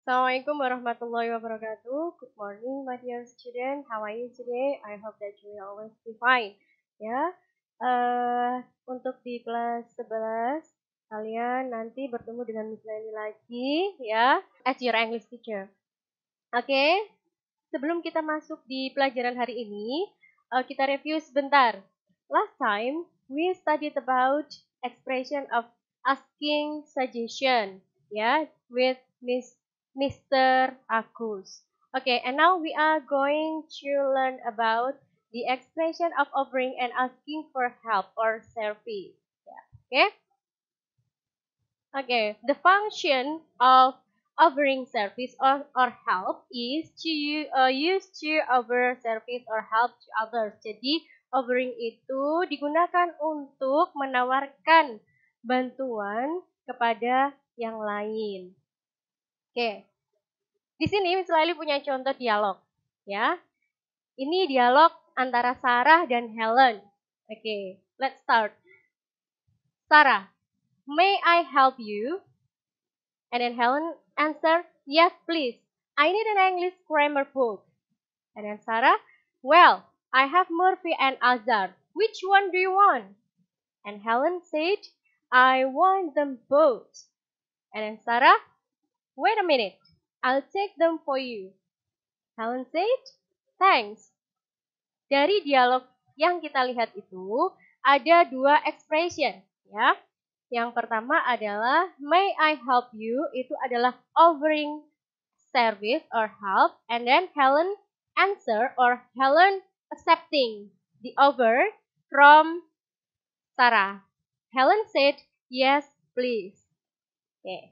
Assalamualaikum warahmatullahi wabarakatuh. Good morning, my dear student. How are you today? I hope that you will always be fine. Ya, untuk di kelas 11 kalian nanti bertemu dengan Miss Leli lagi, ya, as your English teacher. Oke, sebelum kita masuk di pelajaran hari ini, kita review sebentar. Last time we studied about expression of asking suggestion, ya, with Mr. Agus. Okay, and now we are going to learn about the expression of offering and asking for help or service. Yeah. Okay? Okay, the function of offering service or help is to use to offer service or help to others. Jadi, offering itu digunakan untuk menawarkan bantuan kepada yang lain. Oke. Di sini Miss Laili punya contoh dialog, ya. Ini dialog antara Sarah dan Helen. Oke, let's start. Sarah, may I help you? And then Helen answered, yes, please. I need an English grammar book. And then Sarah, well, I have Murphy and Azar. Which one do you want? And Helen said, I want them both. And then Sarah, wait a minute. I'll take them for you. Helen said, thanks. Dari dialog yang kita lihat itu ada dua expression, ya. Yang pertama adalah may I help you, itu adalah offering service or help, and then Helen answer or Helen accepting the offer from Sarah. Helen said, yes, please. Okay.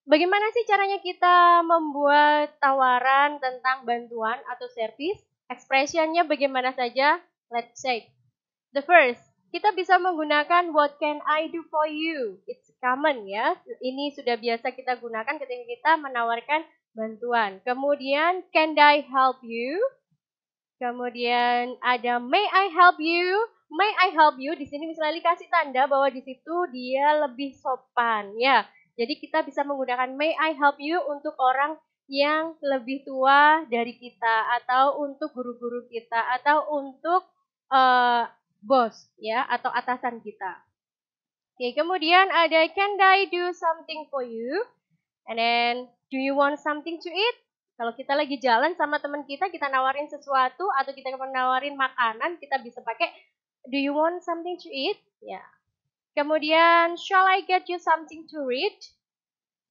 Bagaimana sih caranya kita membuat tawaran tentang bantuan atau service? Expressionnya bagaimana saja? Let's check. The first, kita bisa menggunakan what can I do for you? It's common, ya. Ini sudah biasa kita gunakan ketika kita menawarkan bantuan. Kemudian, can I help you? Kemudian ada may I help you? May I help you? Di sini misalnya kasih tanda bahwa di situ dia lebih sopan, ya. Jadi kita bisa menggunakan may I help you untuk orang yang lebih tua dari kita, atau untuk guru-guru kita, atau untuk bos, ya, atau atasan kita. Oke, kemudian ada can I do something for you? And then do you want something to eat? Kalau kita lagi jalan sama teman kita nawarin sesuatu atau kita menawarin makanan, kita bisa pakai do you want something to eat? Ya. Kemudian, shall I get you something to read?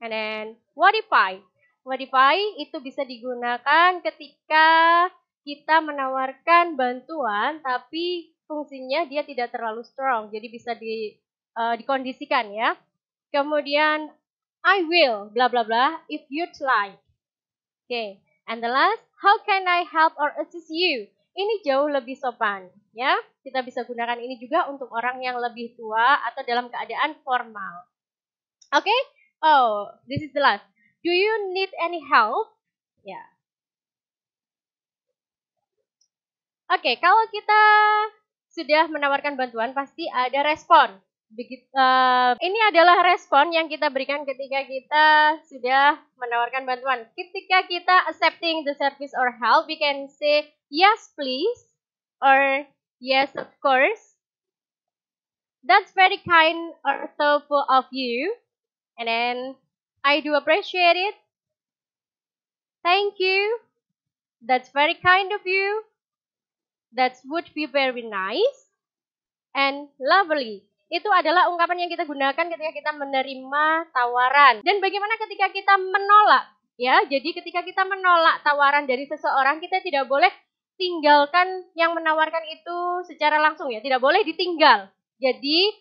And then, what if I? What if I itu bisa digunakan ketika kita menawarkan bantuan, tapi fungsinya dia tidak terlalu strong, jadi bisa dikondisikan, ya. Kemudian, I will, bla bla bla, if you'd like. Okay, and the last, how can I help or assist you? Ini jauh lebih sopan, ya. Kita bisa gunakan ini juga untuk orang yang lebih tua atau dalam keadaan formal. Oke, oh, this is the last. Do you need any help? Ya. Oke, kalau kita sudah menawarkan bantuan, pasti ada respon. Ini adalah respon yang kita berikan ketika kita sudah menawarkan bantuan. Ketika kita accepting the service or help, we can say yes please or yes of course. That's very kind or thoughtful of you. And then I do appreciate it. Thank you. That's very kind of you. That would be very nice and lovely. Itu adalah ungkapan yang kita gunakan ketika kita menerima tawaran. Dan bagaimana ketika kita menolak? Ya, jadi ketika kita menolak tawaran dari seseorang, kita tidak boleh tinggalkan yang menawarkan itu secara langsung, ya. Tidak boleh ditinggal. Jadi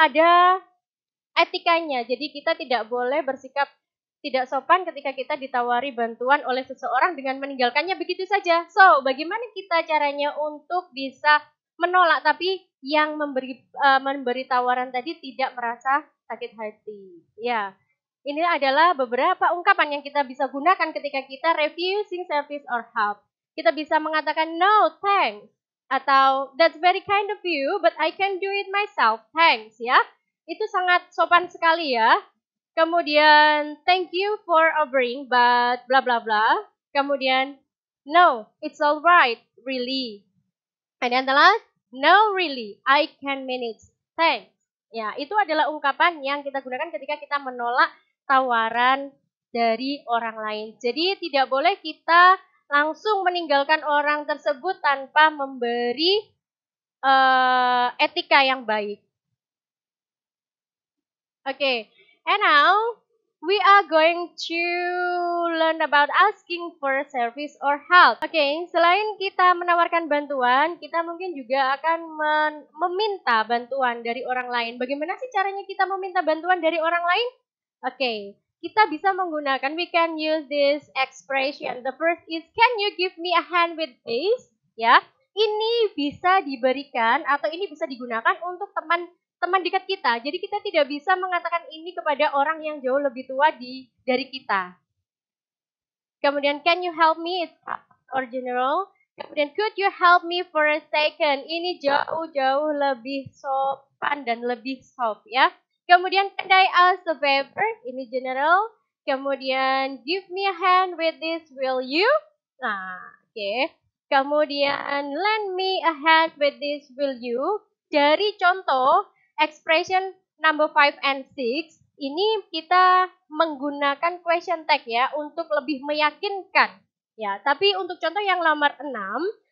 ada etikanya. Jadi kita tidak boleh bersikap tidak sopan ketika kita ditawari bantuan oleh seseorang dengan meninggalkannya begitu saja. So, bagaimana kita caranya untuk bisa menolak tapi yang memberi tawaran tadi tidak merasa sakit hati. Ya, ini adalah beberapa ungkapan yang kita bisa gunakan ketika kita refusing service or help. Kita bisa mengatakan no, thanks, atau that's very kind of you, but I can do it myself, thanks, ya. Itu sangat sopan sekali, ya. Kemudian, thank you for offering, but bla bla bla. Kemudian, no, it's alright, really. And then the last, no, really, I can manage. Thanks. Ya, itu adalah ungkapan yang kita gunakan ketika kita menolak tawaran dari orang lain. Jadi tidak boleh kita langsung meninggalkan orang tersebut tanpa memberi etika yang baik. Okay, and now we are going to learn about asking for service or help. Okay, selain kita menawarkan bantuan, kita mungkin juga akan meminta bantuan dari orang lain. Bagaimana sih caranya kita meminta bantuan dari orang lain? Okay, kita bisa menggunakan, we can use this expression. The first is, can you give me a hand with this? Ya, ini bisa diberikan atau ini bisa digunakan untuk teman dekat kita. Jadi kita tidak bisa mengatakan ini kepada orang yang jauh lebih tua dari kita. Kemudian, can you help me? It's or general. Kemudian, could you help me for a second? Ini jauh-jauh lebih sopan dan lebih soft ya. Kemudian, can I ask a favor? Ini general. Kemudian, give me a hand with this, will you? Nah, oke. Kemudian, lend me a hand with this, will you? Dari contoh expression number 5 and 6, ini kita menggunakan question tag ya untuk lebih meyakinkan. Ya, tapi untuk contoh yang nomor 6,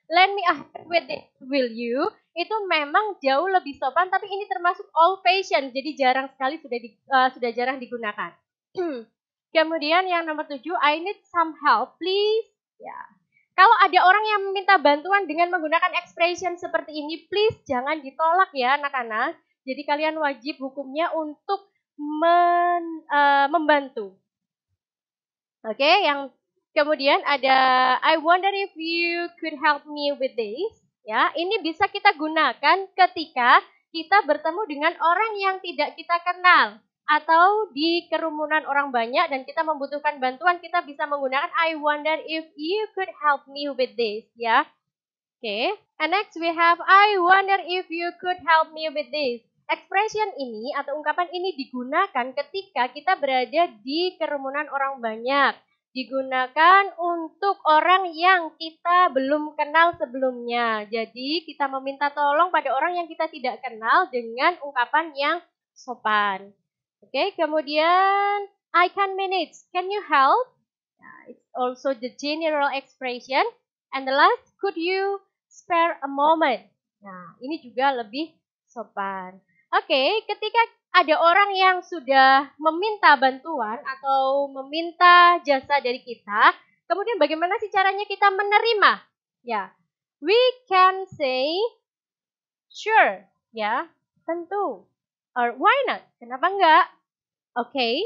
lend me a hand with it, will you? Itu memang jauh lebih sopan, tapi ini termasuk old fashion, jadi jarang sekali sudah jarang digunakan. Kemudian yang nomor 7, I need some help, please. Ya. Kalau ada orang yang meminta bantuan dengan menggunakan expression seperti ini, please jangan ditolak ya anak-anak. Jadi kalian wajib hukumnya untuk membantu. Oke, yang kemudian ada I wonder if you could help me with this. Ya, ini bisa kita gunakan ketika kita bertemu dengan orang yang tidak kita kenal atau di kerumunan orang banyak dan kita membutuhkan bantuan, kita bisa menggunakan I wonder if you could help me with this, ya. Oke, and next we have I wonder if you could help me with this. Expression ini atau ungkapan ini digunakan ketika kita berada di kerumunan orang banyak. Digunakan untuk orang yang kita belum kenal sebelumnya. Jadi kita meminta tolong pada orang yang kita tidak kenal dengan ungkapan yang sopan. Oke, kemudian I can manage. Can you help? Nah, it's also the general expression. And the last, could you spare a moment? Nah, ini juga lebih sopan. Oke, ketika ada orang yang sudah meminta bantuan atau meminta jasa dari kita, kemudian bagaimana sih caranya kita menerima? Ya, we can say, sure, ya, tentu. Or why not? Kenapa enggak? Okay,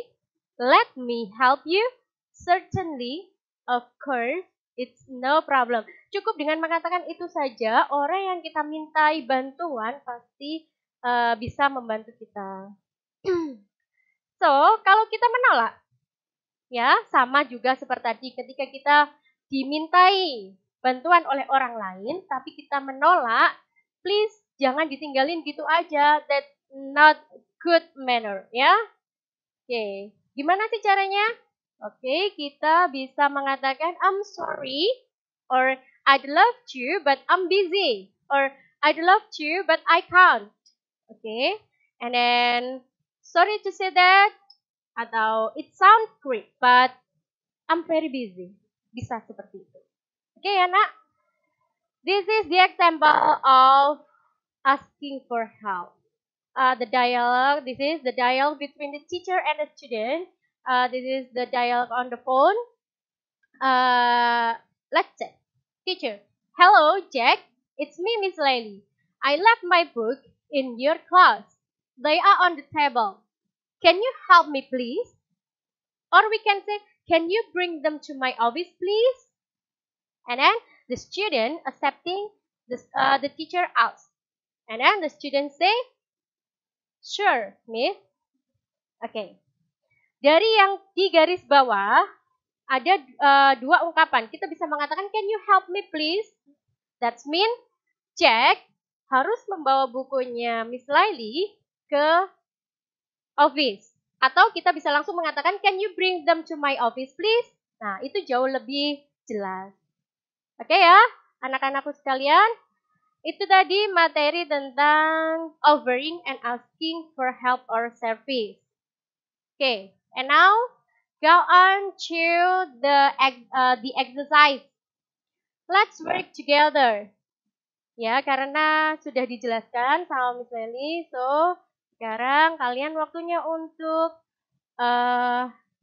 let me help you. Certainly, of course, it's no problem. Cukup dengan mengatakan itu saja, orang yang kita mintai bantuan pasti bisa membantu kita. So, kalau kita menolak, ya sama juga seperti tadi ketika kita dimintai bantuan oleh orang lain, tapi kita menolak, please jangan ditinggalin gitu aja. That's not good manner, ya. Oke, gimana sih caranya? Oke, kita bisa mengatakan I'm sorry, or I'd love to but I'm busy, or I'd love to but I can't. Okay, and then sorry to say that, atau it sounds great but I'm very busy. Bisa seperti itu. Oke ya nak, this is the example of asking for help. This is the dialogue between the teacher and the student. This is the dialogue on the phone. Let's check. Teacher, hello Jack, it's me Miss Lily. I left my book in your class. They are on the table. Can you help me please? Or we can say, can you bring them to my office please? And then the student accepting the teacher asks. And then the student say, sure, miss. Okay. Dari yang di garis bawah, ada dua ungkapan. Kita bisa mengatakan, can you help me please? That's mean, Jack harus membawa bukunya Miss Lily ke office. Atau kita bisa langsung mengatakan, can you bring them to my office please? Nah, itu jauh lebih jelas. Oke ya, anak-anakku sekalian. Itu tadi materi tentang offering and asking for help or service. Okay, and now go on to the exercise. Let's work together. Ya, karena sudah dijelaskan sama Miss Lely, so sekarang kalian waktunya untuk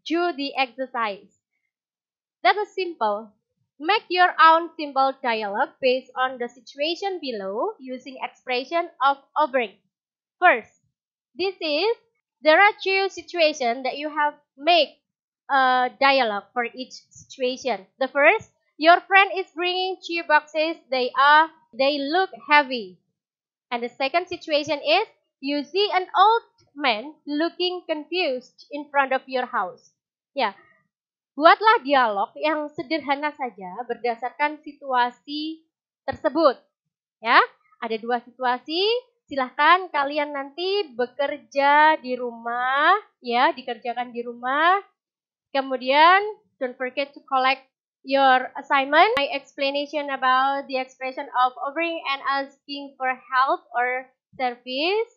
do the exercise. That is simple. Make your own simple dialogue based on the situation below using expression of offering. First, there are two situations that you have make a dialogue for each situation. The first, your friend is bringing 2 boxes. They look heavy. And the second situation is you see an old man looking confused in front of your house. Ya, buatlah dialog yang sederhana saja berdasarkan situasi tersebut. Ya, ada 2 situasi. Silahkan kalian nanti bekerja di rumah, ya, dikerjakan di rumah. Kemudian, don't forget to collect your assignment. My explanation about the expression of offering and asking for help or service.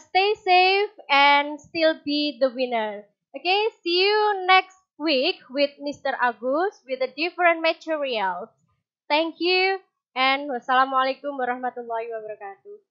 Stay safe and still be the winner. Okay, see you next week with Mr. Agus with a different materials. Thank you and wassalamualaikum warahmatullahi wabarakatuh.